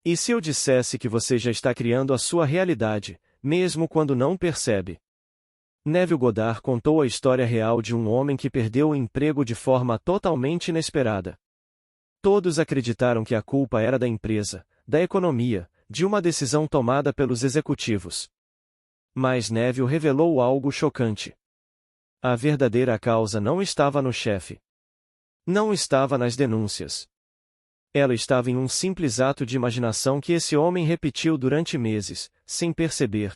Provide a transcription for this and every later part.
E se eu dissesse que você já está criando a sua realidade, mesmo quando não percebe? Neville Goddard contou a história real de um homem que perdeu o emprego de forma totalmente inesperada. Todos acreditaram que a culpa era da empresa, da economia, de uma decisão tomada pelos executivos. Mas Neville revelou algo chocante. A verdadeira causa não estava no chefe. Não estava nas denúncias. Ela estava em um simples ato de imaginação que esse homem repetiu durante meses, sem perceber.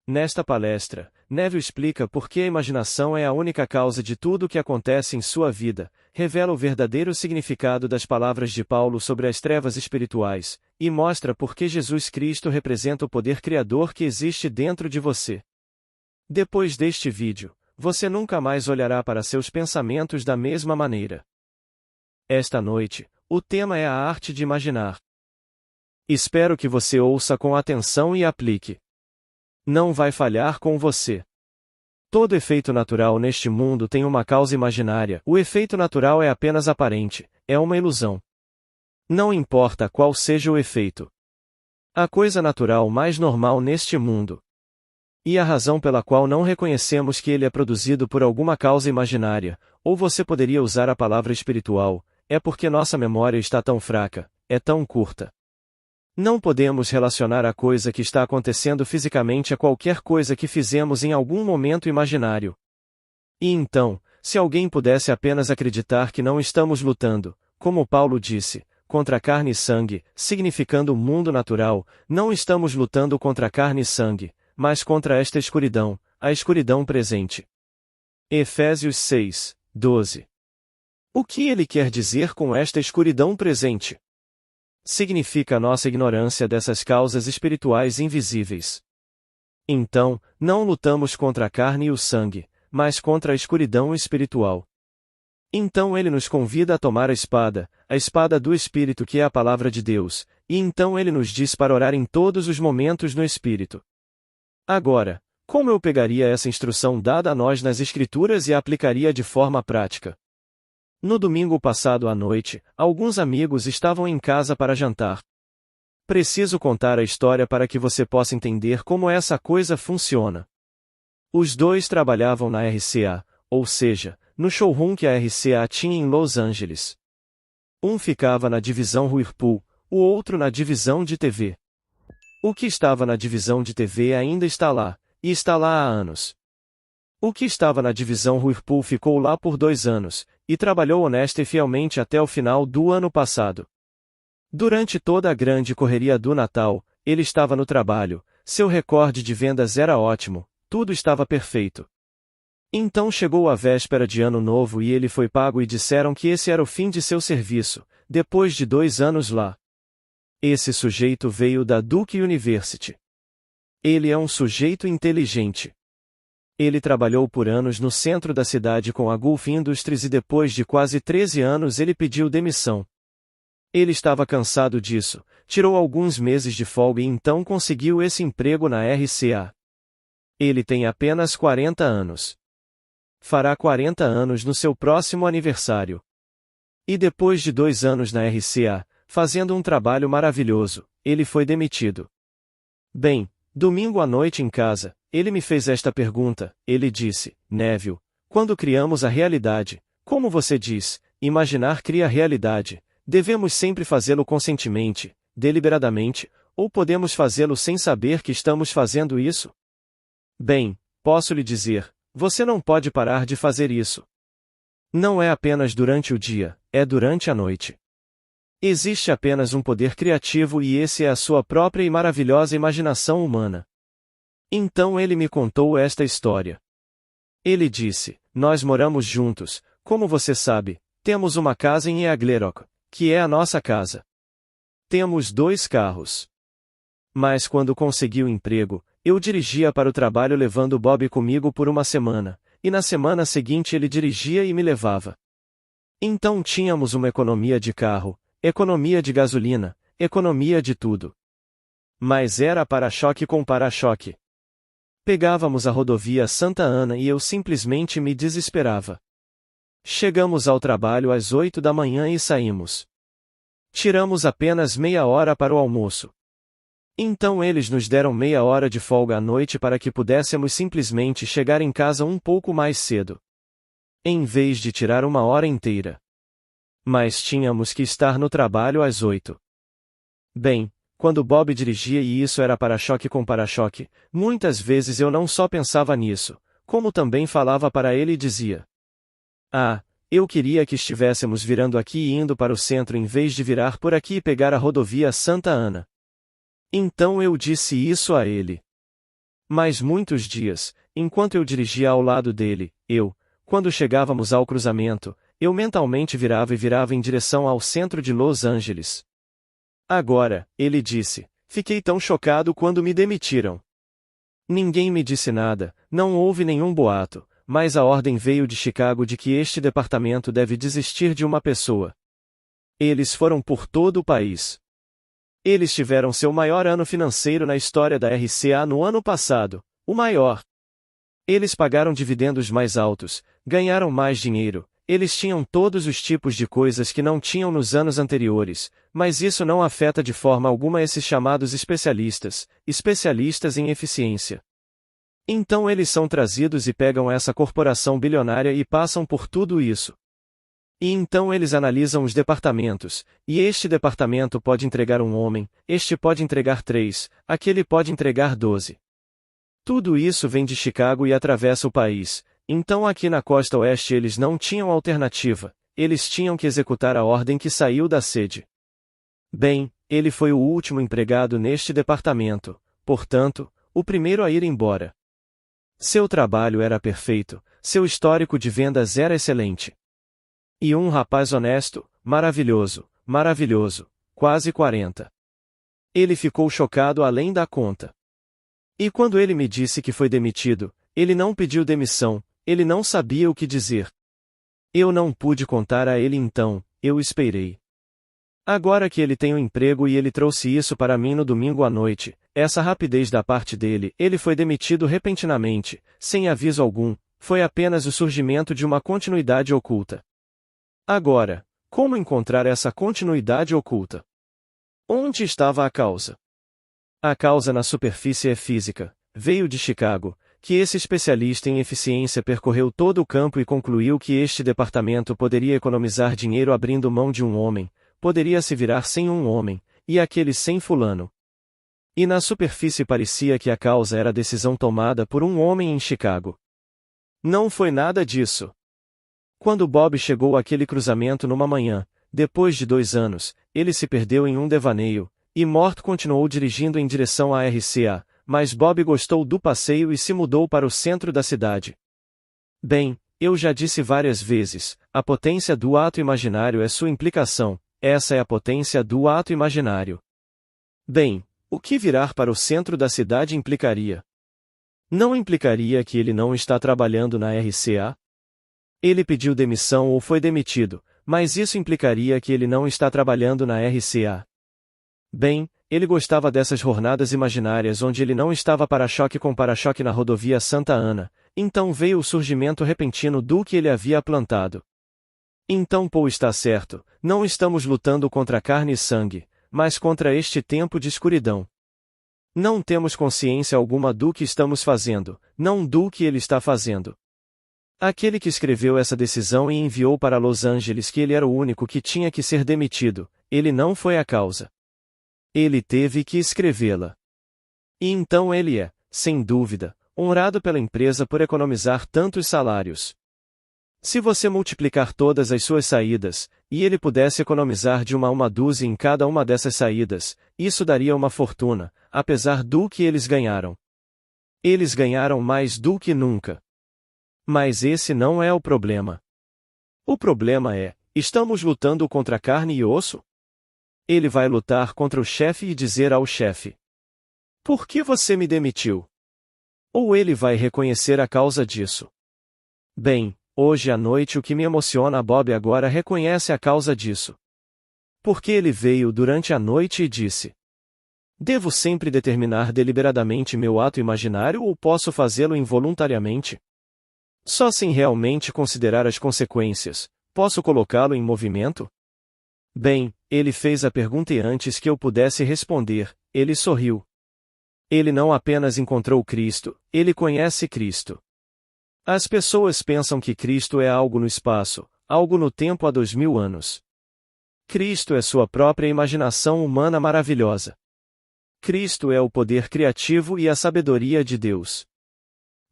Nesta palestra, Neville explica por que a imaginação é a única causa de tudo o que acontece em sua vida, revela o verdadeiro significado das palavras de Paulo sobre as trevas espirituais, e mostra por que Jesus Cristo representa o poder criador que existe dentro de você. Depois deste vídeo, você nunca mais olhará para seus pensamentos da mesma maneira. Esta noite, o tema é a arte de imaginar. Espero que você ouça com atenção e aplique. Não vai falhar com você. Todo efeito natural neste mundo tem uma causa imaginária. O efeito natural é apenas aparente, é uma ilusão. Não importa qual seja o efeito. A coisa natural mais normal neste mundo. E a razão pela qual não reconhecemos que ele é produzido por alguma causa imaginária, ou você poderia usar a palavra espiritual, é porque nossa memória está tão fraca, é tão curta. Não podemos relacionar a coisa que está acontecendo fisicamente a qualquer coisa que fizemos em algum momento imaginário. E então, se alguém pudesse apenas acreditar que não estamos lutando, como Paulo disse, contra carne e sangue, significando o mundo natural, não estamos lutando contra carne e sangue, mas contra esta escuridão, a escuridão presente. Efésios 6, 12. O que ele quer dizer com esta escuridão presente? Significa a nossa ignorância dessas causas espirituais invisíveis. Então, não lutamos contra a carne e o sangue, mas contra a escuridão espiritual. Então ele nos convida a tomar a espada do Espírito que é a palavra de Deus, e então ele nos diz para orar em todos os momentos no Espírito. Agora, como eu pegaria essa instrução dada a nós nas Escrituras e a aplicaria de forma prática? No domingo passado à noite, alguns amigos estavam em casa para jantar. Preciso contar a história para que você possa entender como essa coisa funciona. Os dois trabalhavam na RCA, ou seja, no showroom que a RCA tinha em Los Angeles. Um ficava na divisão Whirlpool, o outro na divisão de TV. O que estava na divisão de TV ainda está lá, e está lá há anos. O que estava na divisão Whirlpool ficou lá por 2 anos, e trabalhou honesta e fielmente até o final do ano passado. Durante toda a grande correria do Natal, ele estava no trabalho, seu recorde de vendas era ótimo, tudo estava perfeito. Então chegou a véspera de Ano Novo e ele foi pago e disseram que esse era o fim de seu serviço, depois de 2 anos lá. Esse sujeito veio da Duke University. Ele é um sujeito inteligente. Ele trabalhou por anos no centro da cidade com a Gulf Industries e depois de quase 13 anos ele pediu demissão. Ele estava cansado disso, tirou alguns meses de folga e então conseguiu esse emprego na RCA. Ele tem apenas 40 anos. Fará 40 anos no seu próximo aniversário. E depois de 2 anos na RCA, fazendo um trabalho maravilhoso, ele foi demitido. Bem, domingo à noite em casa, ele me fez esta pergunta, ele disse, Neville, quando criamos a realidade, como você diz, imaginar cria a realidade, devemos sempre fazê-lo conscientemente, deliberadamente, ou podemos fazê-lo sem saber que estamos fazendo isso? Bem, posso lhe dizer, você não pode parar de fazer isso. Não é apenas durante o dia, é durante a noite. Existe apenas um poder criativo e esse é a sua própria e maravilhosa imaginação humana. Então ele me contou esta história. Ele disse, nós moramos juntos, como você sabe, temos uma casa em Eaglerock, que é a nossa casa. Temos 2 carros. Mas quando consegui o emprego, eu dirigia para o trabalho levando Bob comigo por uma semana, e na semana seguinte ele dirigia e me levava. Então tínhamos uma economia de carro, economia de gasolina, economia de tudo. Mas era para-choque com para-choque. Pegávamos a rodovia Santa Ana e eu simplesmente me desesperava. Chegamos ao trabalho às 8 da manhã e saímos. Tiramos apenas meia hora para o almoço. Então eles nos deram meia hora de folga à noite para que pudéssemos simplesmente chegar em casa um pouco mais cedo. Em vez de tirar uma hora inteira. Mas tínhamos que estar no trabalho às 8. Bem, quando Bob dirigia e isso era para-choque com para-choque, muitas vezes eu não só pensava nisso, como também falava para ele e dizia: "Ah, eu queria que estivéssemos virando aqui e indo para o centro em vez de virar por aqui e pegar a rodovia Santa Ana." Então eu disse isso a ele. Mas muitos dias, enquanto eu dirigia ao lado dele, quando chegávamos ao cruzamento, eu mentalmente virava e virava em direção ao centro de Los Angeles. Agora, ele disse, fiquei tão chocado quando me demitiram. Ninguém me disse nada, não houve nenhum boato, mas a ordem veio de Chicago de que este departamento deve desistir de uma pessoa. Eles foram por todo o país. Eles tiveram seu maior ano financeiro na história da RCA no ano passado, o maior. Eles pagaram dividendos mais altos, ganharam mais dinheiro, eles tinham todos os tipos de coisas que não tinham nos anos anteriores, mas isso não afeta de forma alguma esses chamados especialistas em eficiência. Então eles são trazidos e pegam essa corporação bilionária e passam por tudo isso. E então eles analisam os departamentos, e este departamento pode entregar um homem, este pode entregar 3, aquele pode entregar 12. Tudo isso vem de Chicago e atravessa o país, então aqui na costa oeste eles não tinham alternativa, eles tinham que executar a ordem que saiu da sede. Bem, ele foi o último empregado neste departamento, portanto, o primeiro a ir embora. Seu trabalho era perfeito, seu histórico de vendas era excelente. E um rapaz honesto, maravilhoso, quase 40. Ele ficou chocado além da conta. E quando ele me disse que foi demitido, ele não pediu demissão, ele não sabia o que dizer. Eu não pude contar a ele então, eu esperei. Agora que ele tem um emprego e ele trouxe isso para mim no domingo à noite, essa rapidez da parte dele, ele foi demitido repentinamente, sem aviso algum, foi apenas o surgimento de uma continuidade oculta. Agora, como encontrar essa continuidade oculta? Onde estava a causa? A causa na superfície é física, veio de Chicago, que esse especialista em eficiência percorreu todo o campo e concluiu que este departamento poderia economizar dinheiro abrindo mão de um homem, poderia se virar sem um homem, e aquele sem fulano. E na superfície parecia que a causa era a decisão tomada por um homem em Chicago. Não foi nada disso. Quando Bob chegou àquele cruzamento numa manhã, depois de 2 anos, ele se perdeu em um devaneio, e Mort continuou dirigindo em direção à RCA, mas Bob gostou do passeio e se mudou para o centro da cidade. Bem, eu já disse várias vezes, a potência do ato imaginário é sua implicação, essa é a potência do ato imaginário. Bem, o que virar para o centro da cidade implicaria? Não implicaria que ele não está trabalhando na RCA? Ele pediu demissão ou foi demitido, mas isso implicaria que ele não está trabalhando na RCA. Bem, ele gostava dessas jornadas imaginárias onde ele não estava para-choque com para-choque na rodovia Santa Ana, então veio o surgimento repentino do que ele havia plantado. Então Paul está certo, não estamos lutando contra carne e sangue, mas contra este tempo de escuridão. Não temos consciência alguma do que estamos fazendo, não do que ele está fazendo. Aquele que escreveu essa decisão e enviou para Los Angeles que ele era o único que tinha que ser demitido, ele não foi a causa. Ele teve que escrevê-la. E então ele é, sem dúvida, honrado pela empresa por economizar tantos salários. Se você multiplicar todas as suas saídas, e ele pudesse economizar de uma dúzia em cada uma dessas saídas, isso daria uma fortuna, apesar do que eles ganharam. Eles ganharam mais do que nunca. Mas esse não é o problema. O problema é, estamos lutando contra carne e osso? Ele vai lutar contra o chefe e dizer ao chefe: por que você me demitiu? Ou ele vai reconhecer a causa disso? Bem, hoje à noite o que me emociona Bob agora reconhece a causa disso. Porque ele veio durante a noite e disse: devo sempre determinar deliberadamente meu ato imaginário ou posso fazê-lo involuntariamente? Só sem realmente considerar as consequências, posso colocá-lo em movimento? Bem, ele fez a pergunta e antes que eu pudesse responder, ele sorriu. Ele não apenas encontrou Cristo, ele conhece Cristo. As pessoas pensam que Cristo é algo no espaço, algo no tempo há 2000 anos. Cristo é sua própria imaginação humana maravilhosa. Cristo é o poder criativo e a sabedoria de Deus.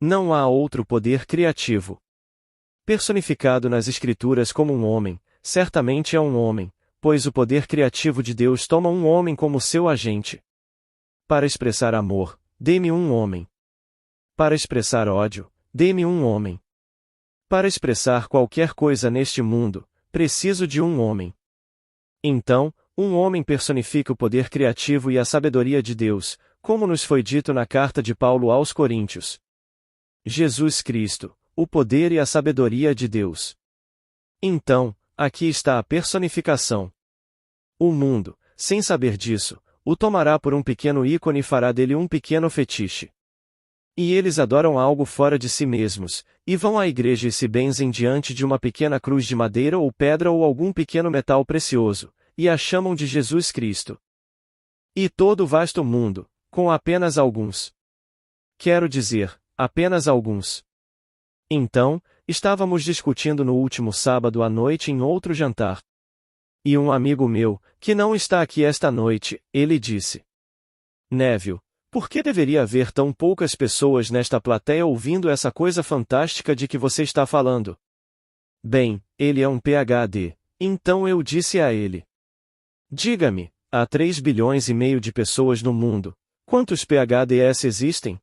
Não há outro poder criativo. Personificado nas Escrituras como um homem, certamente é um homem, pois o poder criativo de Deus toma um homem como seu agente. Para expressar amor, dê-me um homem. Para expressar ódio, dê-me um homem. Para expressar qualquer coisa neste mundo, preciso de um homem. Então, um homem personifica o poder criativo e a sabedoria de Deus, como nos foi dito na carta de Paulo aos Coríntios. Jesus Cristo, o poder e a sabedoria de Deus. Então, aqui está a personificação. O mundo, sem saber disso, o tomará por um pequeno ícone e fará dele um pequeno fetiche. E eles adoram algo fora de si mesmos, e vão à igreja e se benzem diante de uma pequena cruz de madeira ou pedra ou algum pequeno metal precioso, e a chamam de Jesus Cristo. E todo o vasto mundo, com apenas alguns. Quero dizer, apenas alguns. Então, estávamos discutindo no último sábado à noite em outro jantar. E um amigo meu, que não está aqui esta noite, ele disse: Neville, por que deveria haver tão poucas pessoas nesta plateia ouvindo essa coisa fantástica de que você está falando? Bem, ele é um PhD, então eu disse a ele: Diga-me, há 3 bilhões e meio de pessoas no mundo, quantos PhDs existem?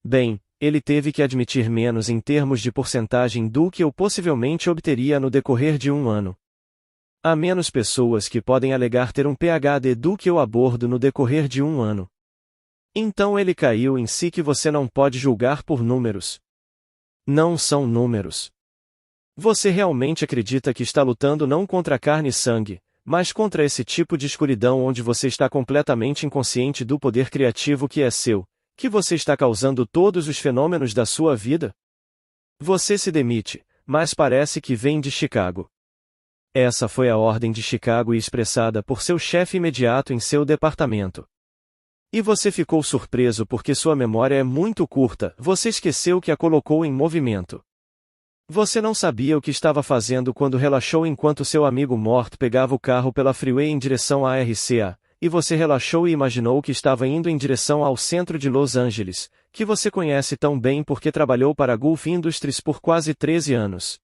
Bem, ele teve que admitir menos em termos de porcentagem do que eu possivelmente obteria no decorrer de um ano. Há menos pessoas que podem alegar ter um PhD do que eu abordo no decorrer de um ano. Então ele caiu em si que você não pode julgar por números. Não são números. Você realmente acredita que está lutando não contra carne e sangue, mas contra esse tipo de escuridão onde você está completamente inconsciente do poder criativo que é seu, que você está causando todos os fenômenos da sua vida? Você se demite, mas parece que vem de Chicago. Essa foi a ordem de Chicago e expressada por seu chefe imediato em seu departamento. E você ficou surpreso porque sua memória é muito curta, você esqueceu que a colocou em movimento. Você não sabia o que estava fazendo quando relaxou enquanto seu amigo Mort pegava o carro pela freeway em direção à RCA, e você relaxou e imaginou que estava indo em direção ao centro de Los Angeles, que você conhece tão bem porque trabalhou para a Gulf Industries por quase 13 anos.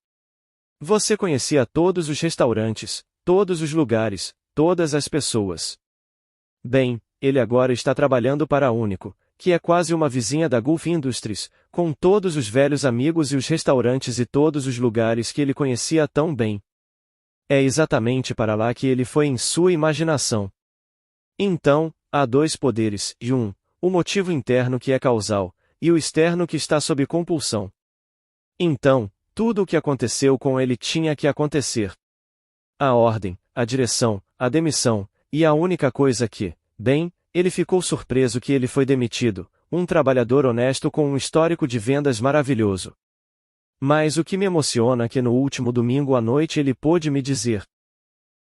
Você conhecia todos os restaurantes, todos os lugares, todas as pessoas. Bem, ele agora está trabalhando para a Unico, que é quase uma vizinha da Gulf Industries, com todos os velhos amigos e os restaurantes e todos os lugares que ele conhecia tão bem. É exatamente para lá que ele foi em sua imaginação. Então, há 2 poderes, e o motivo interno que é causal, e o externo que está sob compulsão. Então, tudo o que aconteceu com ele tinha que acontecer. A ordem, a direção, a demissão, e a única coisa que, bem, ele ficou surpreso que ele foi demitido, um trabalhador honesto com um histórico de vendas maravilhoso. Mas o que me emociona é que no último domingo à noite ele pôde me dizer: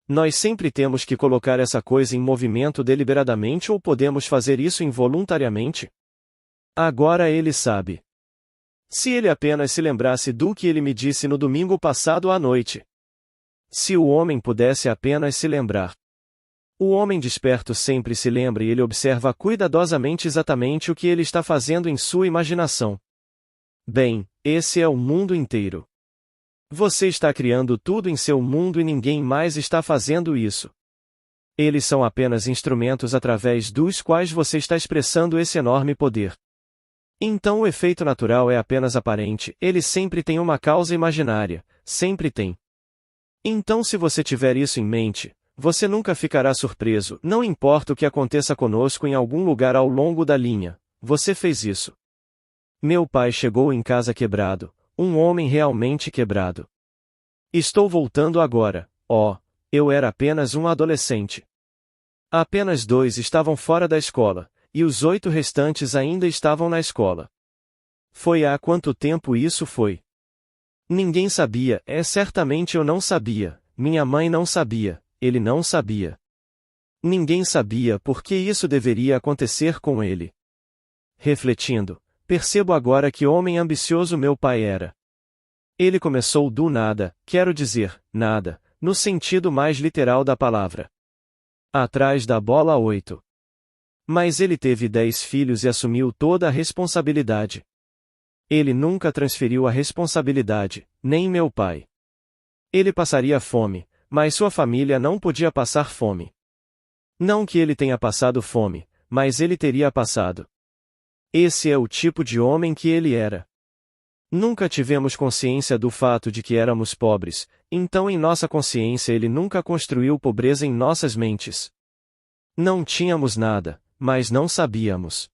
Nós sempre temos que colocar essa coisa em movimento deliberadamente ou podemos fazer isso involuntariamente? Agora ele sabe. Se ele apenas se lembrasse do que ele me disse no domingo passado à noite. Se o homem pudesse apenas se lembrar. O homem desperto sempre se lembra e ele observa cuidadosamente exatamente o que ele está fazendo em sua imaginação. Bem, esse é o mundo inteiro. Você está criando tudo em seu mundo e ninguém mais está fazendo isso. Eles são apenas instrumentos através dos quais você está expressando esse enorme poder. Então o efeito natural é apenas aparente, ele sempre tem uma causa imaginária, sempre tem. Então se você tiver isso em mente, você nunca ficará surpreso, não importa o que aconteça conosco em algum lugar ao longo da linha, você fez isso. Meu pai chegou em casa quebrado, um homem realmente quebrado. Estou voltando agora, eu era apenas um adolescente. Apenas 2 estavam fora da escola, e os 8 restantes ainda estavam na escola. Foi há quanto tempo isso foi? Ninguém sabia, certamente eu não sabia, minha mãe não sabia, ele não sabia. Ninguém sabia por que isso deveria acontecer com ele. Refletindo, percebo agora que homem ambicioso meu pai era. Ele começou do nada, quero dizer, nada, no sentido mais literal da palavra. Atrás da bola 8. Mas ele teve 10 filhos e assumiu toda a responsabilidade. Ele nunca transferiu a responsabilidade, nem meu pai. Ele passaria fome, mas sua família não podia passar fome. Não que ele tenha passado fome, mas ele teria passado. Esse é o tipo de homem que ele era. Nunca tivemos consciência do fato de que éramos pobres, então em nossa consciência ele nunca construiu pobreza em nossas mentes. Não tínhamos nada, mas não sabíamos.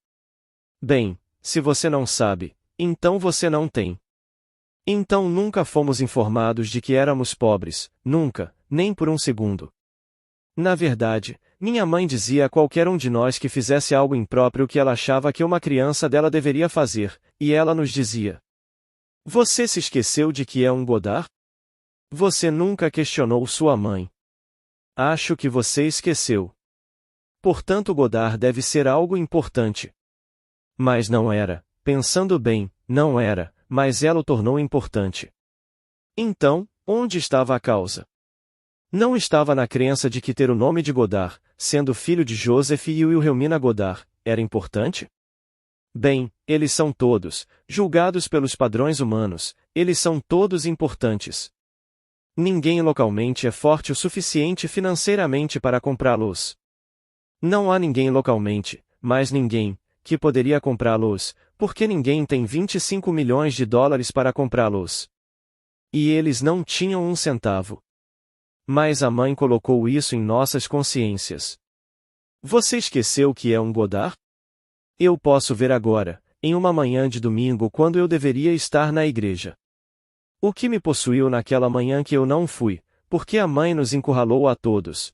Bem, se você não sabe, então você não tem. Então nunca fomos informados de que éramos pobres, nunca, nem por um segundo. Na verdade, minha mãe dizia a qualquer um de nós que fizesse algo impróprio que ela achava que uma criança dela deveria fazer, e ela nos dizia: "Você se esqueceu de que é um Godard? Você nunca questionou sua mãe. Acho que você esqueceu. Portanto, Godard deve ser algo importante." Mas não era, pensando bem, não era, mas ela o tornou importante. Então, onde estava a causa? Não estava na crença de que ter o nome de Godard, sendo filho de Joseph e Wilhelmina Godard, era importante? Bem, eles são todos, julgados pelos padrões humanos, eles são todos importantes. Ninguém localmente é forte o suficiente financeiramente para comprá-los. Não há ninguém localmente, mas ninguém, que poderia comprá-los, porque ninguém tem 25 milhões de dólares para comprá-los. E eles não tinham um centavo. Mas a mãe colocou isso em nossas consciências. Você esqueceu que é um Godard? Eu posso ver agora, em uma manhã de domingo quando eu deveria estar na igreja. O que me possuiu naquela manhã que eu não fui, porque a mãe nos encurralou a todos.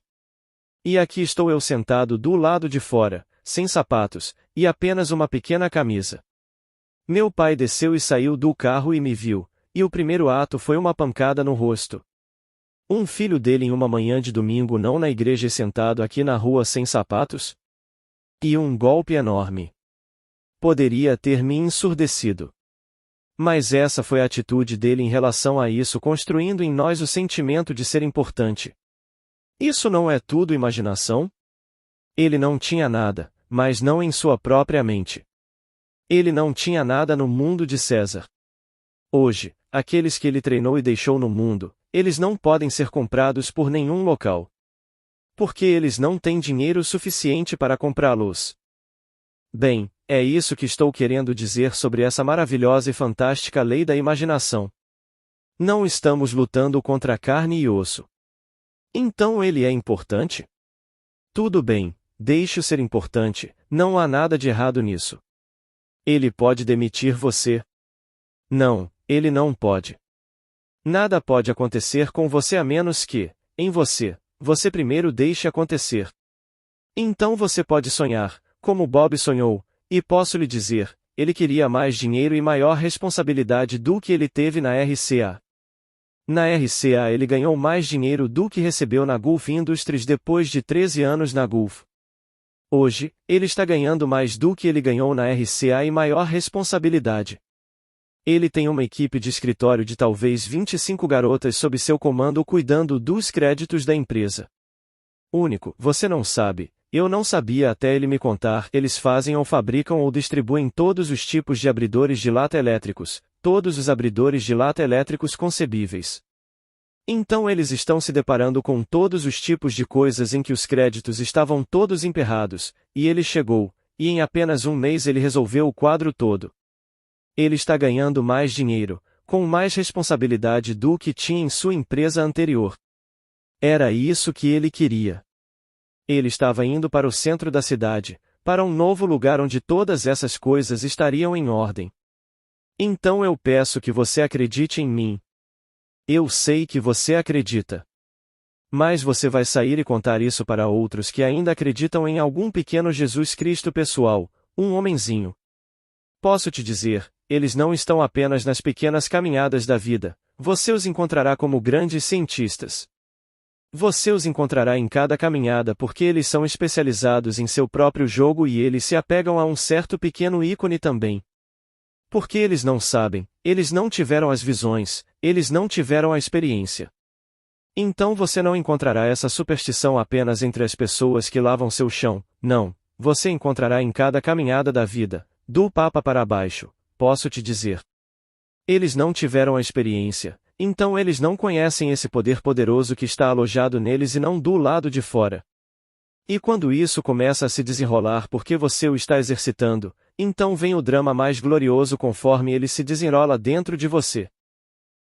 E aqui estou eu sentado do lado de fora, sem sapatos, e apenas uma pequena camisa. Meu pai desceu e saiu do carro e me viu, e o primeiro ato foi uma pancada no rosto. Um filho dele em uma manhã de domingo não na igreja e sentado aqui na rua sem sapatos? E um golpe enorme. Poderia ter me ensurdecido. Mas essa foi a atitude dele em relação a isso, construindo em nós o sentimento de ser importante. Isso não é tudo imaginação? Ele não tinha nada, mas não em sua própria mente. Ele não tinha nada no mundo de César. Hoje, aqueles que ele treinou e deixou no mundo, eles não podem ser comprados por nenhum local. Porque eles não têm dinheiro suficiente para comprá-los. Bem, é isso que estou querendo dizer sobre essa maravilhosa e fantástica lei da imaginação. Não estamos lutando contra carne e osso. Então ele é importante? Tudo bem, deixe-o ser importante, não há nada de errado nisso. Ele pode demitir você? Não, ele não pode. Nada pode acontecer com você a menos que, em você, você primeiro deixe acontecer. Então você pode sonhar, como Bob sonhou, e posso lhe dizer, ele queria mais dinheiro e maior responsabilidade do que ele teve na RCA. Na RCA ele ganhou mais dinheiro do que recebeu na Gulf Industries depois de 13 anos na Gulf. Hoje, ele está ganhando mais do que ele ganhou na RCA e maior responsabilidade. Ele tem uma equipe de escritório de talvez 25 garotas sob seu comando cuidando dos créditos da empresa. Único, você não sabe, eu não sabia até ele me contar. Eles fazem ou fabricam ou distribuem todos os tipos de abridores de lata elétricos, todos os abridores de lata elétricos concebíveis. Então eles estão se deparando com todos os tipos de coisas em que os créditos estavam todos emperrados, e ele chegou, e em apenas um mês ele resolveu o quadro todo. Ele está ganhando mais dinheiro, com mais responsabilidade do que tinha em sua empresa anterior. Era isso que ele queria. Ele estava indo para o centro da cidade, para um novo lugar onde todas essas coisas estariam em ordem. Então eu peço que você acredite em mim. Eu sei que você acredita. Mas você vai sair e contar isso para outros que ainda acreditam em algum pequeno Jesus Cristo pessoal, um homenzinho. Posso te dizer, eles não estão apenas nas pequenas caminhadas da vida, você os encontrará como grandes cientistas. Você os encontrará em cada caminhada porque eles são especializados em seu próprio jogo e eles se apegam a um certo pequeno ícone também. Porque eles não sabem, eles não tiveram as visões, eles não tiveram a experiência. Então você não encontrará essa superstição apenas entre as pessoas que lavam seu chão, não, você encontrará em cada caminhada da vida, do papa para baixo, posso te dizer. Eles não tiveram a experiência, então eles não conhecem esse poder poderoso que está alojado neles e não do lado de fora. E quando isso começa a se desenrolar porque você o está exercitando, então vem o drama mais glorioso conforme ele se desenrola dentro de você.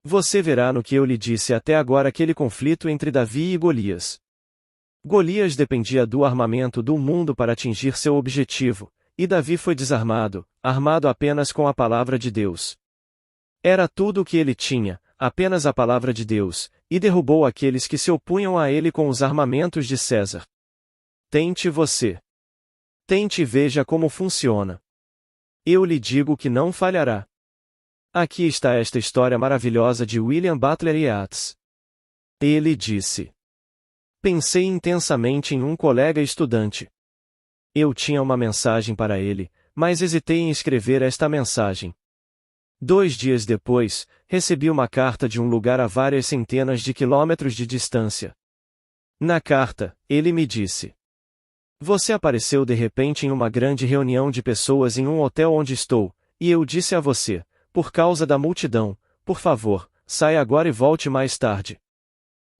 Você verá no que eu lhe disse até agora aquele conflito entre Davi e Golias. Golias dependia do armamento do mundo para atingir seu objetivo, e Davi foi desarmado, armado apenas com a palavra de Deus. Era tudo o que ele tinha, apenas a palavra de Deus, e derrubou aqueles que se opunham a ele com os armamentos de César. Tente você. Tente e veja como funciona. Eu lhe digo que não falhará. Aqui está esta história maravilhosa de William Butler Yeats. Ele disse: pensei intensamente em um colega estudante. Eu tinha uma mensagem para ele, mas hesitei em escrever esta mensagem. 2 dias depois, recebi uma carta de um lugar a várias centenas de quilômetros de distância. Na carta, ele me disse: você apareceu de repente em uma grande reunião de pessoas em um hotel onde estou, e eu disse a você, por causa da multidão, por favor, saia agora e volte mais tarde.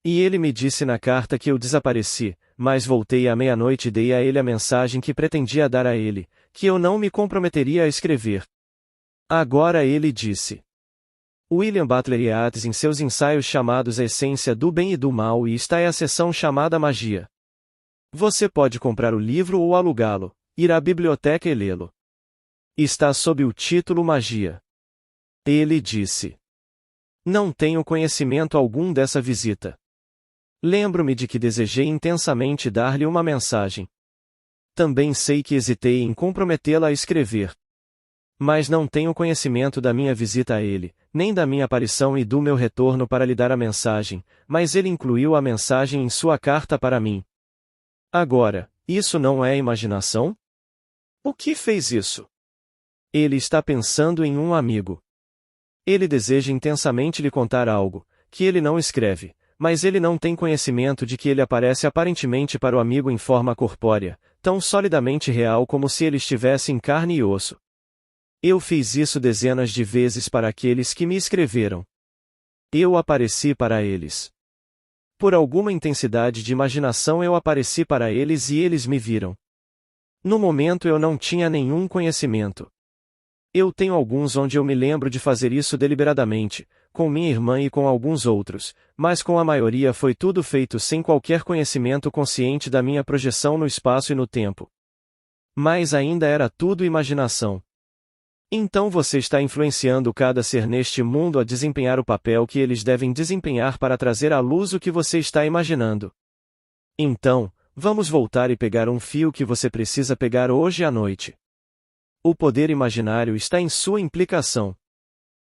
E ele me disse na carta que eu desapareci, mas voltei à meia-noite e dei a ele a mensagem que pretendia dar a ele, que eu não me comprometeria a escrever. Agora ele disse. William Butler Yeats em seus ensaios chamados A Essência do Bem e do Mal e está é a seção chamada Magia. Você pode comprar o livro ou alugá-lo, ir à biblioteca e lê-lo. Está sob o título Magia. Ele disse: não tenho conhecimento algum dessa visita. Lembro-me de que desejei intensamente dar-lhe uma mensagem. Também sei que hesitei em comprometê-la a escrever. Mas não tenho conhecimento da minha visita a ele, nem da minha aparição e do meu retorno para lhe dar a mensagem, mas ele incluiu a mensagem em sua carta para mim. Agora, isso não é imaginação? O que fez isso? Ele está pensando em um amigo. Ele deseja intensamente lhe contar algo, que ele não escreve, mas ele não tem conhecimento de que ele aparece aparentemente para o amigo em forma corpórea, tão solidamente real como se ele estivesse em carne e osso. Eu fiz isso dezenas de vezes para aqueles que me escreveram. Eu apareci para eles. Por alguma intensidade de imaginação eu apareci para eles e eles me viram. No momento eu não tinha nenhum conhecimento. Eu tenho alguns onde eu me lembro de fazer isso deliberadamente, com minha irmã e com alguns outros, mas com a maioria foi tudo feito sem qualquer conhecimento consciente da minha projeção no espaço e no tempo. Mas ainda era tudo imaginação. Então você está influenciando cada ser neste mundo a desempenhar o papel que eles devem desempenhar para trazer à luz o que você está imaginando. Então, vamos voltar e pegar um fio que você precisa pegar hoje à noite. O poder imaginário está em sua implicação.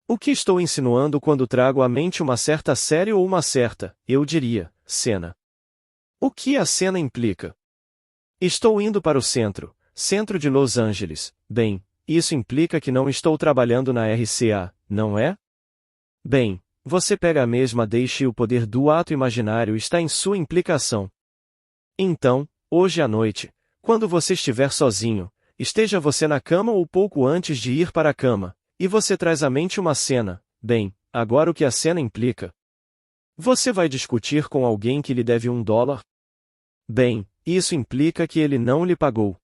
O que estou insinuando quando trago à mente uma certa série ou uma certa, eu diria, cena? O que a cena implica? Estou indo para o centro de Los Angeles, bem. Isso implica que não estou trabalhando na RCA, não é? Bem, você pega a mesma deixa e o poder do ato imaginário está em sua implicação. Então, hoje à noite, quando você estiver sozinho, esteja você na cama ou pouco antes de ir para a cama, e você traz à mente uma cena, bem, agora o que a cena implica? Você vai discutir com alguém que lhe deve $1? Bem, isso implica que ele não lhe pagou.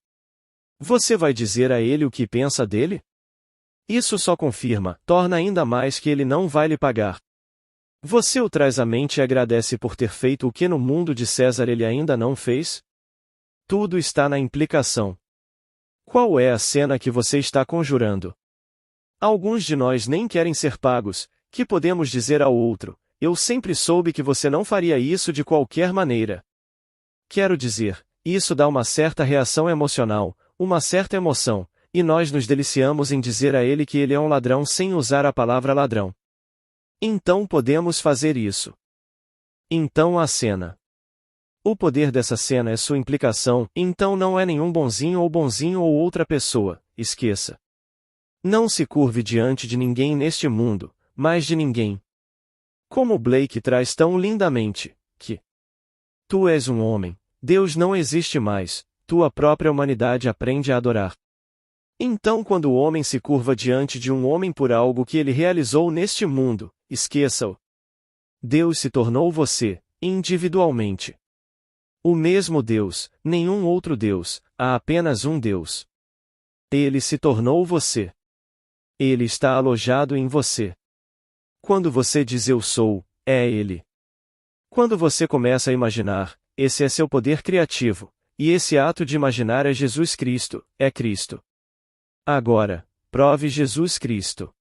Você vai dizer a ele o que pensa dele? Isso só confirma, torna ainda mais que ele não vai lhe pagar. Você o traz à mente e agradece por ter feito o que no mundo de César ele ainda não fez? Tudo está na implicação. Qual é a cena que você está conjurando? Alguns de nós nem querem ser pagos, que podemos dizer ao outro, eu sempre soube que você não faria isso de qualquer maneira. Quero dizer, isso dá uma certa reação emocional, uma certa emoção, e nós nos deliciamos em dizer a ele que ele é um ladrão sem usar a palavra ladrão. Então podemos fazer isso. Então a cena. O poder dessa cena é sua implicação, então não é nenhum bonzinho ou outra pessoa, esqueça. Não se curve diante de ninguém neste mundo, mas de ninguém. Como Blake traz tão lindamente, que tu és um homem, Deus não existe mais, tua própria humanidade aprende a adorar. Então quando o homem se curva diante de um homem por algo que ele realizou neste mundo, esqueça-o. Deus se tornou você, individualmente. O mesmo Deus, nenhum outro Deus, há apenas um Deus. Ele se tornou você. Ele está alojado em você. Quando você diz eu sou, é Ele. Quando você começa a imaginar, esse é seu poder criativo, e esse ato de imaginar é Jesus Cristo, é Cristo. Agora, prove Jesus Cristo.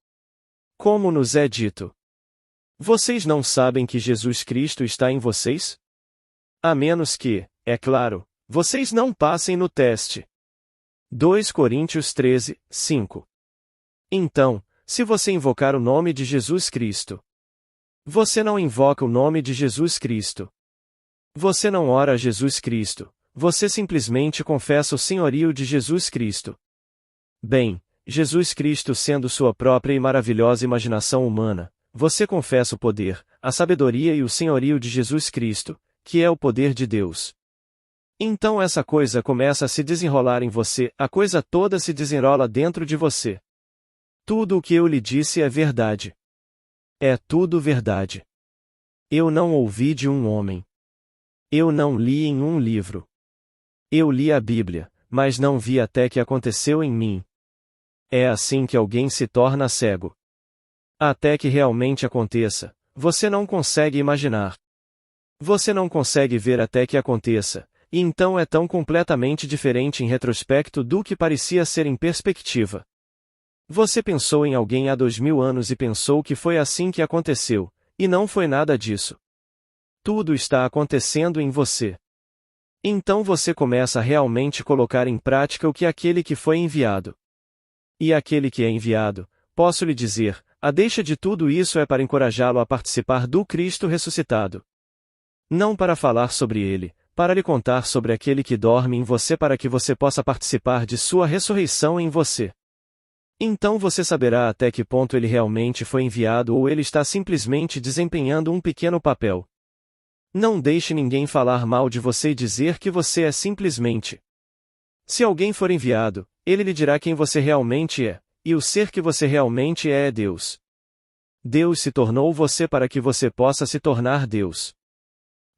Como nos é dito. Vocês não sabem que Jesus Cristo está em vocês? A menos que, é claro, vocês não passem no teste. 2 Coríntios 13, 5. Então, se você invocar o nome de Jesus Cristo, você não invoca o nome de Jesus Cristo. Você não ora a Jesus Cristo, você simplesmente confessa o senhorio de Jesus Cristo. Bem, Jesus Cristo sendo sua própria e maravilhosa imaginação humana, você confessa o poder, a sabedoria e o senhorio de Jesus Cristo, que é o poder de Deus. Então essa coisa começa a se desenrolar em você, a coisa toda se desenrola dentro de você. Tudo o que eu lhe disse é verdade. É tudo verdade. Eu não ouvi de um homem. Eu não li em um livro. Eu li a Bíblia, mas não vi até que aconteceu em mim. É assim que alguém se torna cego. Até que realmente aconteça, você não consegue imaginar. Você não consegue ver até que aconteça, e então é tão completamente diferente em retrospecto do que parecia ser em perspectiva. Você pensou em alguém há 2000 anos e pensou que foi assim que aconteceu, e não foi nada disso. Tudo está acontecendo em você. Então você começa a realmente colocar em prática o que aquele que foi enviado. E aquele que é enviado, posso lhe dizer, a deixa de tudo isso é para encorajá-lo a participar do Cristo ressuscitado. Não para falar sobre ele, para lhe contar sobre aquele que dorme em você para que você possa participar de sua ressurreição em você. Então você saberá até que ponto ele realmente foi enviado ou ele está simplesmente desempenhando um pequeno papel. Não deixe ninguém falar mal de você e dizer que você é simplesmente. Se alguém for enviado, ele lhe dirá quem você realmente é, e o ser que você realmente é Deus. Deus se tornou você para que você possa se tornar Deus.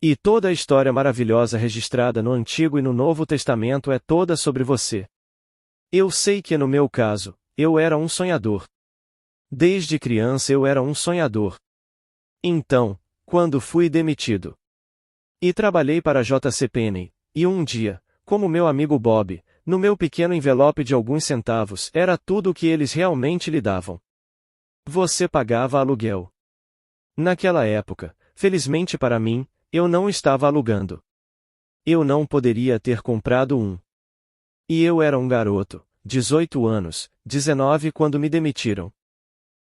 E toda a história maravilhosa registrada no Antigo e no Novo Testamento é toda sobre você. Eu sei que no meu caso, eu era um sonhador. Desde criança eu era um sonhador. Então, quando fui demitido e trabalhei para a JCPenney, e um dia, como meu amigo Bob, no meu pequeno envelope de alguns centavos era tudo o que eles realmente lhe davam. Você pagava aluguel. Naquela época, felizmente para mim, eu não estava alugando. Eu não poderia ter comprado um. E eu era um garoto, 18 anos, 19 quando me demitiram.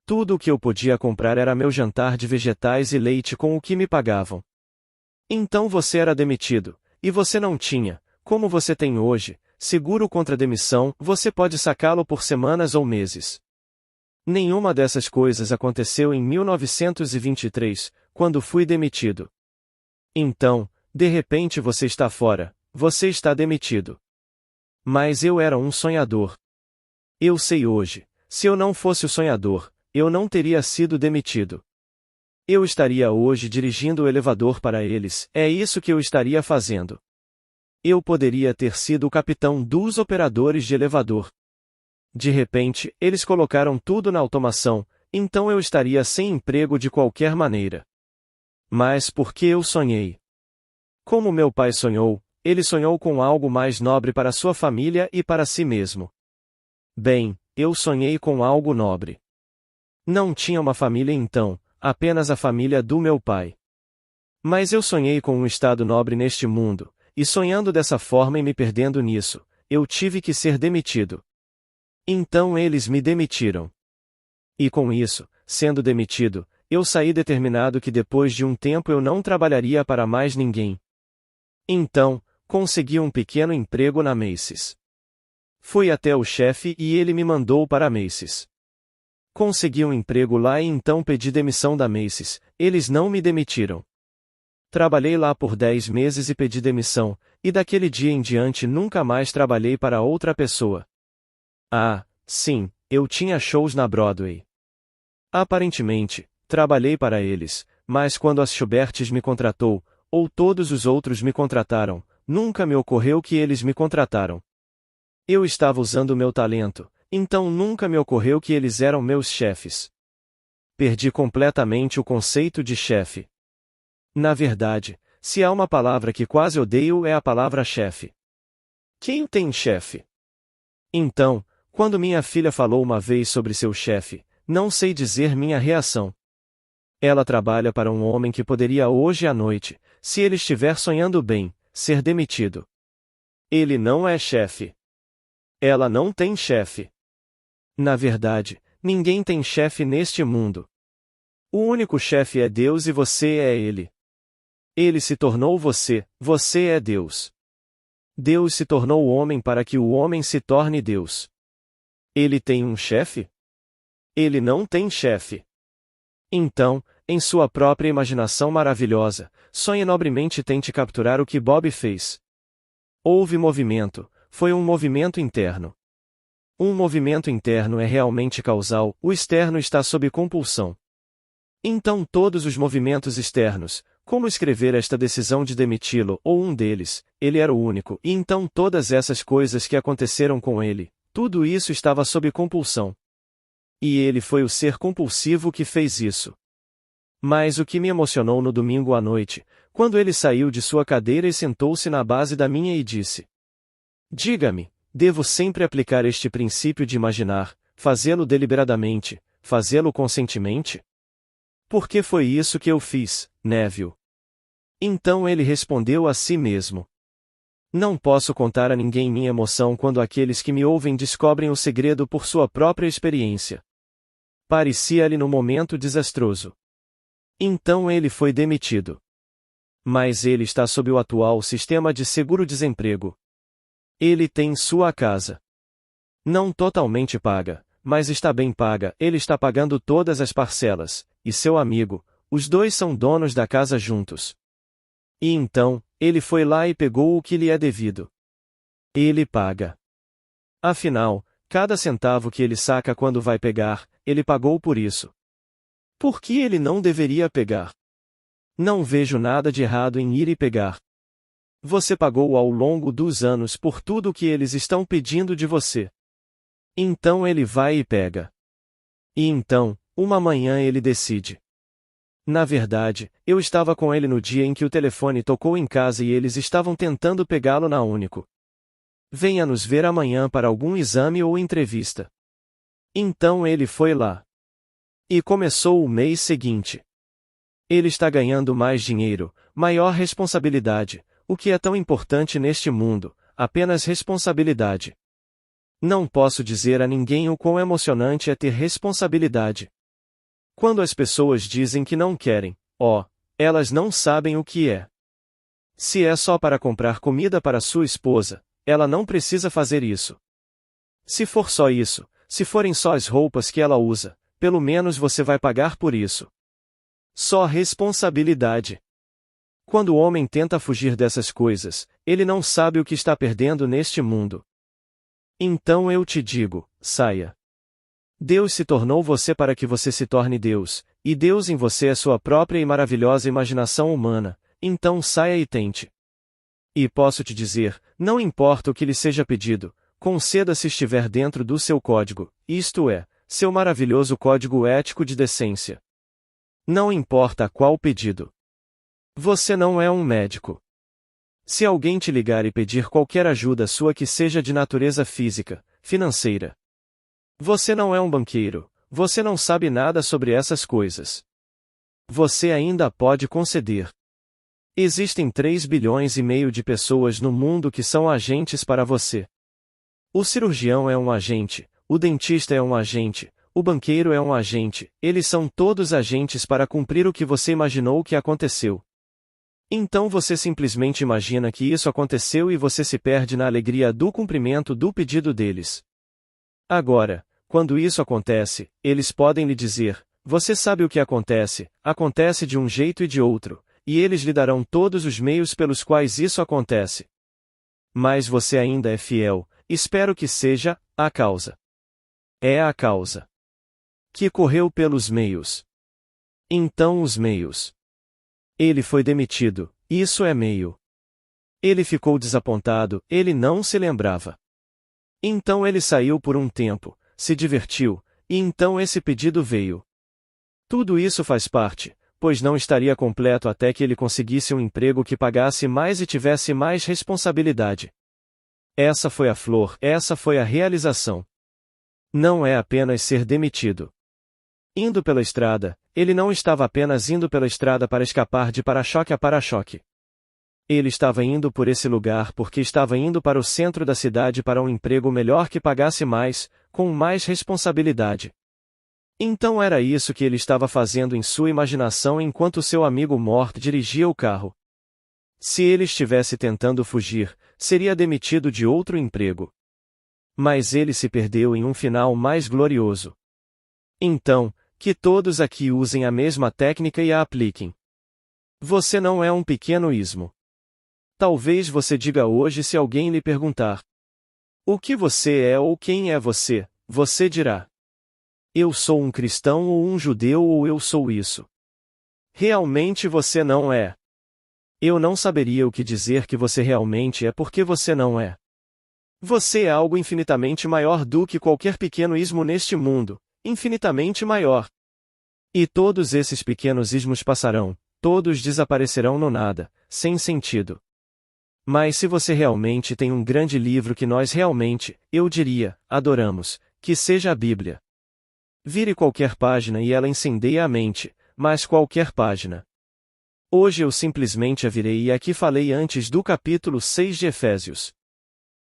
Tudo o que eu podia comprar era meu jantar de vegetais e leite com o que me pagavam. Então você era demitido, e você não tinha, como você tem hoje, seguro contra demissão, você pode sacá-lo por semanas ou meses. Nenhuma dessas coisas aconteceu em 1923, quando fui demitido. Então, de repente você está fora, você está demitido. Mas eu era um sonhador. Eu sei hoje, se eu não fosse o sonhador, eu não teria sido demitido. Eu estaria hoje dirigindo o elevador para eles, é isso que eu estaria fazendo. Eu poderia ter sido o capitão dos operadores de elevador. De repente, eles colocaram tudo na automação, então eu estaria sem emprego de qualquer maneira. Mas porque eu sonhei? Como meu pai sonhou, ele sonhou com algo mais nobre para sua família e para si mesmo. Bem, eu sonhei com algo nobre. Não tinha uma família então, apenas a família do meu pai. Mas eu sonhei com um estado nobre neste mundo, e sonhando dessa forma e me perdendo nisso, eu tive que ser demitido. Então eles me demitiram. E com isso, sendo demitido, eu saí determinado que depois de um tempo eu não trabalharia para mais ninguém. Então, consegui um pequeno emprego na Macy's. Fui até o chefe e ele me mandou para a Macy's. Consegui um emprego lá e então pedi demissão da Macy's, eles não me demitiram. Trabalhei lá por 10 meses e pedi demissão, e daquele dia em diante nunca mais trabalhei para outra pessoa. Ah, sim, eu tinha shows na Broadway. Aparentemente, trabalhei para eles, mas quando a Schubert's me contratou, ou todos os outros me contrataram, nunca me ocorreu que eles me contrataram. Eu estava usando meu talento, então nunca me ocorreu que eles eram meus chefes. Perdi completamente o conceito de chefe. Na verdade, se há uma palavra que quase odeio é a palavra chefe. Quem tem chefe? Então, quando minha filha falou uma vez sobre seu chefe, não sei dizer minha reação. Ela trabalha para um homem que poderia hoje à noite, se ele estiver sonhando bem, ser demitido. Ele não é chefe. Ela não tem chefe. Na verdade, ninguém tem chefe neste mundo. O único chefe é Deus e você é Ele. Ele se tornou você, você é Deus. Deus se tornou homem para que o homem se torne Deus. Ele tem um chefe? Ele não tem chefe. Então, em sua própria imaginação maravilhosa, sonhe nobremente e tente capturar o que Bob fez. Houve movimento, foi um movimento interno. Um movimento interno é realmente causal, o externo está sob compulsão. Então todos os movimentos externos, como escrever esta decisão de demiti-lo ou um deles, ele era o único, e então todas essas coisas que aconteceram com ele, tudo isso estava sob compulsão. E ele foi o ser compulsivo que fez isso. Mas o que me emocionou no domingo à noite, quando ele saiu de sua cadeira e sentou-se na base da minha e disse: Diga-me, devo sempre aplicar este princípio de imaginar, fazê-lo deliberadamente, fazê-lo conscientemente? Porque foi isso que eu fiz, Neville. Então ele respondeu a si mesmo: Não posso contar a ninguém minha emoção quando aqueles que me ouvem descobrem o segredo por sua própria experiência. Parecia-lhe no momento desastroso. Então ele foi demitido. Mas ele está sob o atual sistema de seguro-desemprego. Ele tem sua casa. Não totalmente paga, mas está bem paga, ele está pagando todas as parcelas, e seu amigo, os dois são donos da casa juntos. E então, ele foi lá e pegou o que lhe é devido. Ele paga. Afinal, cada centavo que ele saca quando vai pegar, ele pagou por isso. Por que ele não deveria pegar? Não vejo nada de errado em ir e pegar. Você pagou ao longo dos anos por tudo o que eles estão pedindo de você. Então ele vai e pega. E então, uma manhã ele decide. Na verdade, eu estava com ele no dia em que o telefone tocou em casa e eles estavam tentando pegá-lo na Único. Venha nos ver amanhã para algum exame ou entrevista. Então ele foi lá. E começou o mês seguinte. Ele está ganhando mais dinheiro, maior responsabilidade, o que é tão importante neste mundo, apenas responsabilidade. Não posso dizer a ninguém o quão emocionante é ter responsabilidade. Quando as pessoas dizem que não querem, elas não sabem o que é. Se é só para comprar comida para sua esposa, ela não precisa fazer isso. Se for só isso, se forem só as roupas que ela usa, pelo menos você vai pagar por isso. Só responsabilidade. Quando o homem tenta fugir dessas coisas, ele não sabe o que está perdendo neste mundo. Então eu te digo, saia. Deus se tornou você para que você se torne Deus, e Deus em você é sua própria e maravilhosa imaginação humana, então saia e tente. E posso te dizer, não importa o que lhe seja pedido, conceda se estiver dentro do seu código, isto é, seu maravilhoso código ético de decência. Não importa qual pedido. Você não é um médico. Se alguém te ligar e pedir qualquer ajuda sua que seja de natureza física, financeira. Você não é um banqueiro, você não sabe nada sobre essas coisas. Você ainda pode conceder. Existem 3,5 bilhões de pessoas no mundo que são agentes para você. O cirurgião é um agente, o dentista é um agente, o banqueiro é um agente, eles são todos agentes para cumprir o que você imaginou que aconteceu. Então você simplesmente imagina que isso aconteceu e você se perde na alegria do cumprimento do pedido deles. Agora, quando isso acontece, eles podem lhe dizer: você sabe o que acontece, acontece de um jeito e de outro, e eles lhe darão todos os meios pelos quais isso acontece. Mas você ainda é fiel, espero que seja a causa. É a causa que correu pelos meios. Então os meios. Ele foi demitido, isso é meio. Ele ficou desapontado, ele não se lembrava. Então ele saiu por um tempo, se divertiu, e então esse pedido veio. Tudo isso faz parte, pois não estaria completo até que ele conseguisse um emprego que pagasse mais e tivesse mais responsabilidade. Essa foi a flor, essa foi a realização. Não é apenas ser demitido. Indo pela estrada, ele não estava apenas indo pela estrada para escapar de para-choque a para-choque. Ele estava indo por esse lugar porque estava indo para o centro da cidade para um emprego melhor que pagasse mais, com mais responsabilidade. Então era isso que ele estava fazendo em sua imaginação enquanto seu amigo Mort dirigia o carro. Se ele estivesse tentando fugir, seria demitido de outro emprego. Mas ele se perdeu em um final mais glorioso. Então, que todos aqui usem a mesma técnica e a apliquem. Você não é um pequeno ismo. Talvez você diga hoje se alguém lhe perguntar: o que você é ou quem é você, você dirá: eu sou um cristão ou um judeu ou eu sou isso. Realmente você não é. Eu não saberia o que dizer que você realmente é porque você não é. Você é algo infinitamente maior do que qualquer pequeno ismo neste mundo, infinitamente maior. E todos esses pequenos ismos passarão, todos desaparecerão no nada, sem sentido. Mas se você realmente tem um grande livro que nós realmente, eu diria, adoramos, que seja a Bíblia. Vire qualquer página e ela incendeia a mente, mas qualquer página. Hoje eu simplesmente a virei e aqui falei antes do capítulo 6 de Efésios.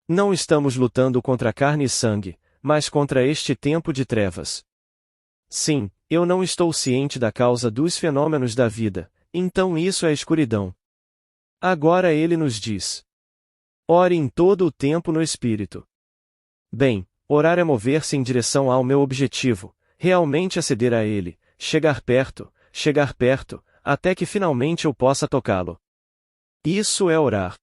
Não estamos lutando contra carne e sangue, mas contra este tempo de trevas. Sim, eu não estou ciente da causa dos fenômenos da vida, então isso é escuridão. Agora ele nos diz: ore em todo o tempo no Espírito. Bem, orar é mover-se em direção ao meu objetivo, realmente aceder a ele, chegar perto, até que finalmente eu possa tocá-lo. Isso é orar.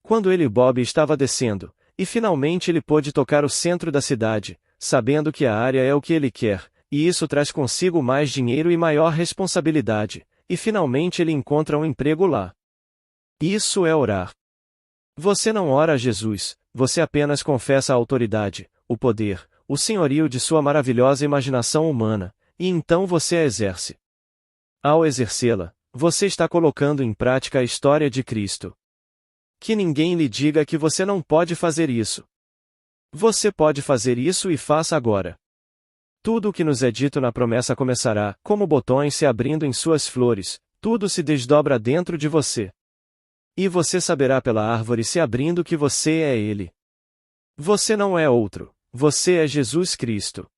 Quando Bob estava descendo, e finalmente ele pôde tocar o centro da cidade, sabendo que a área é o que ele quer, e isso traz consigo mais dinheiro e maior responsabilidade, e finalmente ele encontra um emprego lá. Isso é orar. Você não ora a Jesus, você apenas confessa a autoridade, o poder, o senhorio de sua maravilhosa imaginação humana, e então você a exerce. Ao exercê-la, você está colocando em prática a história de Cristo. Que ninguém lhe diga que você não pode fazer isso. Você pode fazer isso e faça agora. Tudo o que nos é dito na promessa começará, como botões se abrindo em suas flores, tudo se desdobra dentro de você. E você saberá pela árvore se abrindo que você é Ele. Você não é outro, você é Jesus Cristo.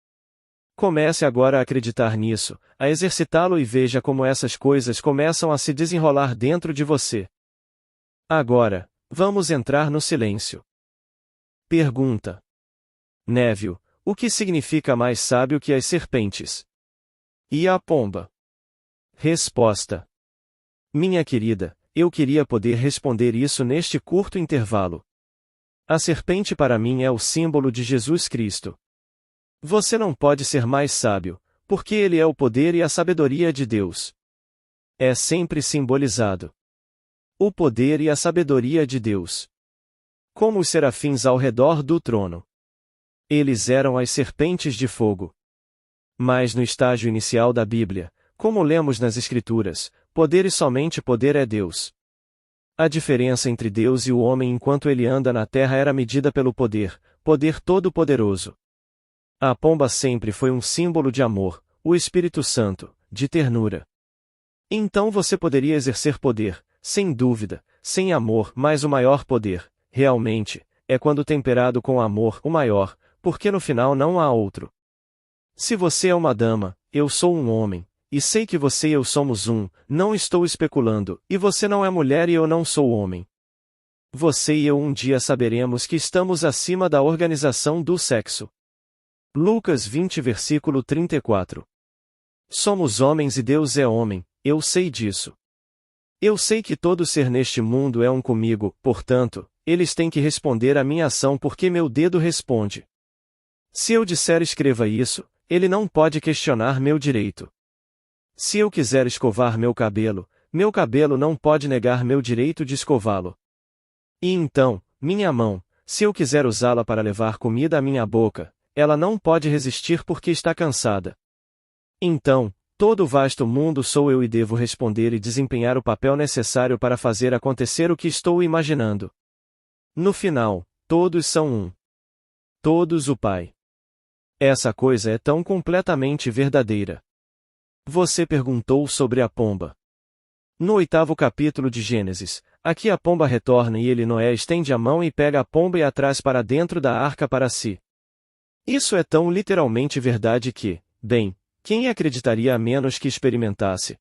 Comece agora a acreditar nisso, a exercitá-lo e veja como essas coisas começam a se desenrolar dentro de você. Agora, vamos entrar no silêncio. Pergunta: Neville, o que significa mais sábio que as serpentes? E a pomba? Resposta: minha querida, eu queria poder responder isso neste curto intervalo. A serpente para mim é o símbolo de Jesus Cristo. Você não pode ser mais sábio, porque ele é o poder e a sabedoria de Deus. É sempre simbolizado. O poder e a sabedoria de Deus. Como os serafins ao redor do trono. Eles eram as serpentes de fogo. Mas no estágio inicial da Bíblia, como lemos nas Escrituras, poder e somente poder é Deus. A diferença entre Deus e o homem enquanto ele anda na terra era medida pelo poder, poder todo-poderoso. A pomba sempre foi um símbolo de amor, o Espírito Santo, de ternura. Então você poderia exercer poder, sem dúvida, sem amor, mas o maior poder, realmente, é quando temperado com amor, o maior, porque no final não há outro. Se você é uma dama, eu sou um homem, e sei que você e eu somos um, não estou especulando, e você não é mulher e eu não sou homem. Você e eu um dia saberemos que estamos acima da organização do sexo. Lucas 20 versículo 34. Somos homens e Deus é homem, eu sei disso. Eu sei que todo ser neste mundo é um comigo, portanto, eles têm que responder à minha ação porque meu dedo responde. Se eu disser escreva isso, ele não pode questionar meu direito. Se eu quiser escovar meu cabelo não pode negar meu direito de escová-lo. E então, minha mão, se eu quiser usá-la para levar comida à minha boca, ela não pode resistir porque está cansada. Então, todo o vasto mundo sou eu e devo responder e desempenhar o papel necessário para fazer acontecer o que estou imaginando. No final, todos são um. Todos o Pai. Essa coisa é tão completamente verdadeira. Você perguntou sobre a pomba. No 8º capítulo de Gênesis, aqui a pomba retorna e Noé estende a mão e pega a pomba e a traz para dentro da arca para si. Isso é tão literalmente verdade que, bem, quem acreditaria a menos que experimentasse?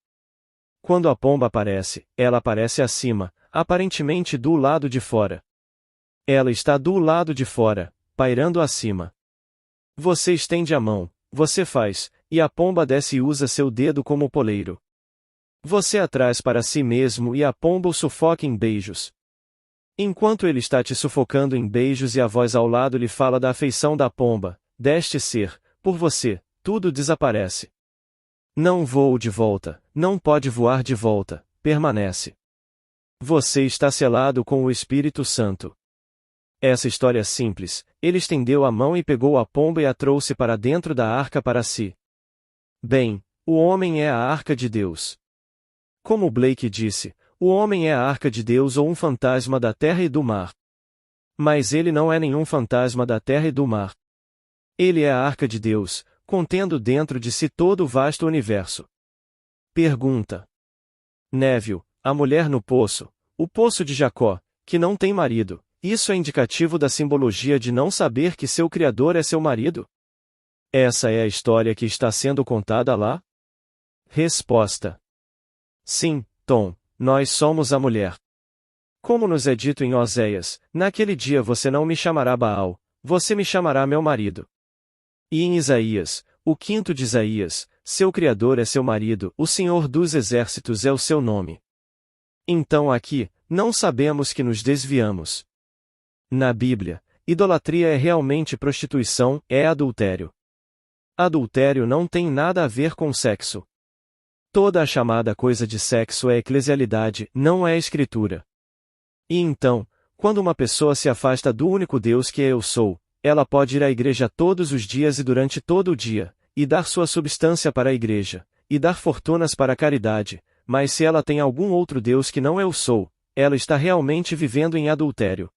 Quando a pomba aparece, ela aparece acima, aparentemente do lado de fora. Ela está do lado de fora, pairando acima. Você estende a mão, você faz, e a pomba desce e usa seu dedo como poleiro. Você a traz para si mesmo e a pomba o sufoca em beijos. Enquanto ele está te sufocando em beijos e a voz ao lado lhe fala da afeição da pomba, deste ser, por você, tudo desaparece. Não voa de volta, não pode voar de volta, permanece. Você está selado com o Espírito Santo. Essa história simples, ele estendeu a mão e pegou a pomba e a trouxe para dentro da arca para si. Bem, o homem é a arca de Deus. Como Blake disse, o homem é a arca de Deus ou um fantasma da terra e do mar. Mas ele não é nenhum fantasma da terra e do mar. Ele é a arca de Deus, contendo dentro de si todo o vasto universo. Pergunta. Neville, a mulher no poço, o poço de Jacó, que não tem marido, isso é indicativo da simbologia de não saber que seu Criador é seu marido? Essa é a história que está sendo contada lá? Resposta. Sim, Tom, nós somos a mulher. Como nos é dito em Oséias, naquele dia você não me chamará Baal, você me chamará meu marido. E em Isaías, o 5º de Isaías, seu Criador é seu marido, o Senhor dos Exércitos é o seu nome. Então aqui, não sabemos que nos desviamos. Na Bíblia, idolatria é realmente prostituição, é adultério. Adultério não tem nada a ver com sexo. Toda a chamada coisa de sexo é eclesialidade, não é escritura. E então, quando uma pessoa se afasta do único Deus que eu sou, ela pode ir à igreja todos os dias e durante todo o dia, e dar sua substância para a igreja, e dar fortunas para a caridade, mas se ela tem algum outro Deus que não eu sou, ela está realmente vivendo em adultério.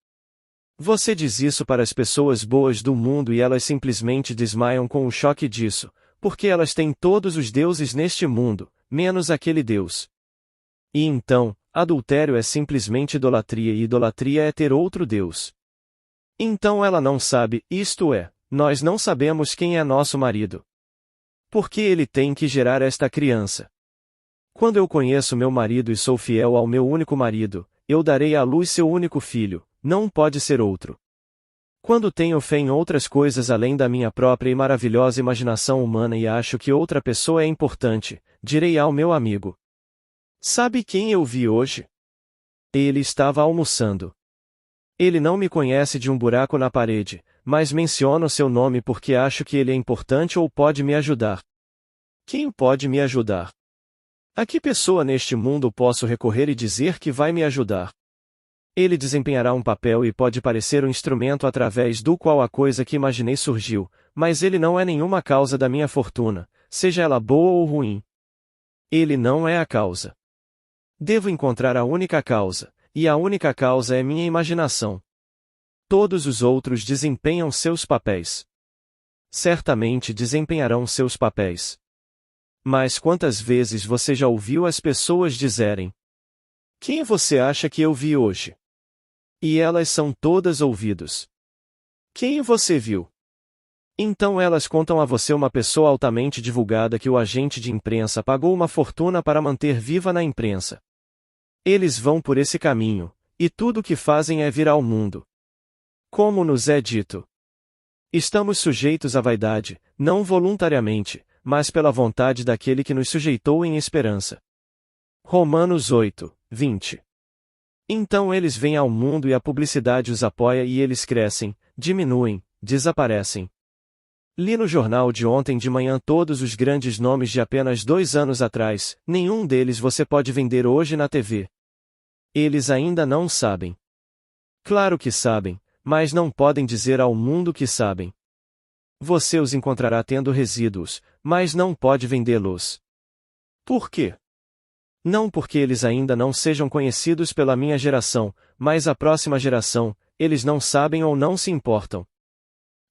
Você diz isso para as pessoas boas do mundo e elas simplesmente desmaiam com o choque disso, porque elas têm todos os deuses neste mundo, menos aquele Deus. E então, adultério é simplesmente idolatria e idolatria é ter outro Deus. Então ela não sabe, isto é, nós não sabemos quem é nosso marido. Por que ele tem que gerar esta criança? Quando eu conheço meu marido e sou fiel ao meu único marido, eu darei à luz seu único filho, não pode ser outro. Quando tenho fé em outras coisas além da minha própria e maravilhosa imaginação humana e acho que outra pessoa é importante, direi ao meu amigo: sabe quem eu vi hoje? Ele estava almoçando. Ele não me conhece de um buraco na parede, mas menciono seu nome porque acho que ele é importante ou pode me ajudar. Quem pode me ajudar? A que pessoa neste mundo posso recorrer e dizer que vai me ajudar? Ele desempenhará um papel e pode parecer um instrumento através do qual a coisa que imaginei surgiu, mas ele não é nenhuma causa da minha fortuna, seja ela boa ou ruim. Ele não é a causa. Devo encontrar a única causa, e a única causa é minha imaginação. Todos os outros desempenham seus papéis. Certamente desempenharão seus papéis. Mas quantas vezes você já ouviu as pessoas dizerem: quem você acha que eu vi hoje? E elas são todas ouvidos. Quem você viu? Então elas contam a você uma pessoa altamente divulgada que o agente de imprensa pagou uma fortuna para manter viva na imprensa. Eles vão por esse caminho, e tudo o que fazem é vir ao mundo. Como nos é dito. Estamos sujeitos à vaidade, não voluntariamente, mas pela vontade daquele que nos sujeitou em esperança. Romanos 8, 20. Então eles vêm ao mundo e a publicidade os apoia e eles crescem, diminuem, desaparecem. Li no jornal de ontem de manhã todos os grandes nomes de apenas 2 anos atrás, nenhum deles você pode vender hoje na TV. Eles ainda não sabem. Claro que sabem, mas não podem dizer ao mundo que sabem. Você os encontrará tendo resíduos, mas não pode vendê-los. Por quê? Não porque eles ainda não sejam conhecidos pela minha geração, mas a próxima geração, eles não sabem ou não se importam.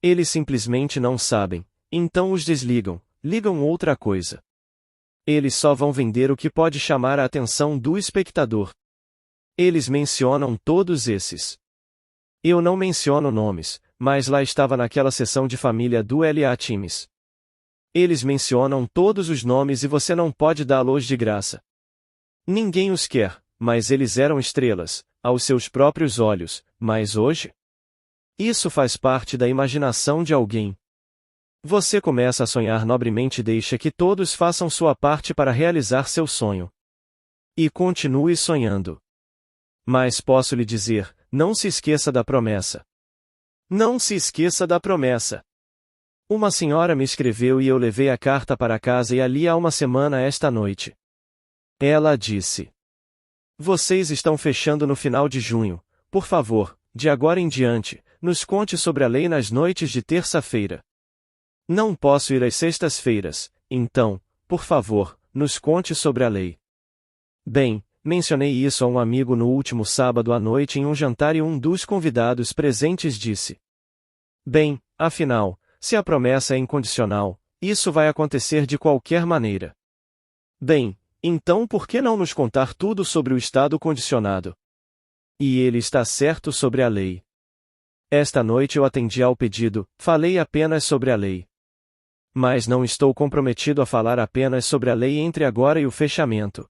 Eles simplesmente não sabem, então os desligam, ligam outra coisa. Eles só vão vender o que pode chamar a atenção do espectador. Eles mencionam todos esses. Eu não menciono nomes, mas lá estava naquela sessão de família do L.A. Times. Eles mencionam todos os nomes e você não pode dá-los de graça. Ninguém os quer, mas eles eram estrelas, aos seus próprios olhos, mas hoje? Isso faz parte da imaginação de alguém. Você começa a sonhar nobremente e deixa que todos façam sua parte para realizar seu sonho. E continue sonhando. Mas posso lhe dizer, não se esqueça da promessa. Não se esqueça da promessa. Uma senhora me escreveu e eu levei a carta para casa e a li há uma semana esta noite. Ela disse: Vocês estão fechando no final de junho, por favor, de agora em diante, nos conte sobre a lei nas noites de terça-feira. Não posso ir às sextas-feiras, então, por favor, nos conte sobre a lei. Bem, mencionei isso a um amigo no último sábado à noite em um jantar e um dos convidados presentes disse: Bem, afinal, se a promessa é incondicional, isso vai acontecer de qualquer maneira. Bem, então por que não nos contar tudo sobre o estado condicionado? E ele está certo sobre a lei. Esta noite eu atendi ao pedido, falei apenas sobre a lei. Mas não estou comprometido a falar apenas sobre a lei entre agora e o fechamento.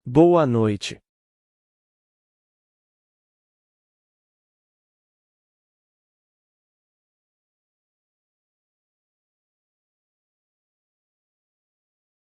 Boa noite.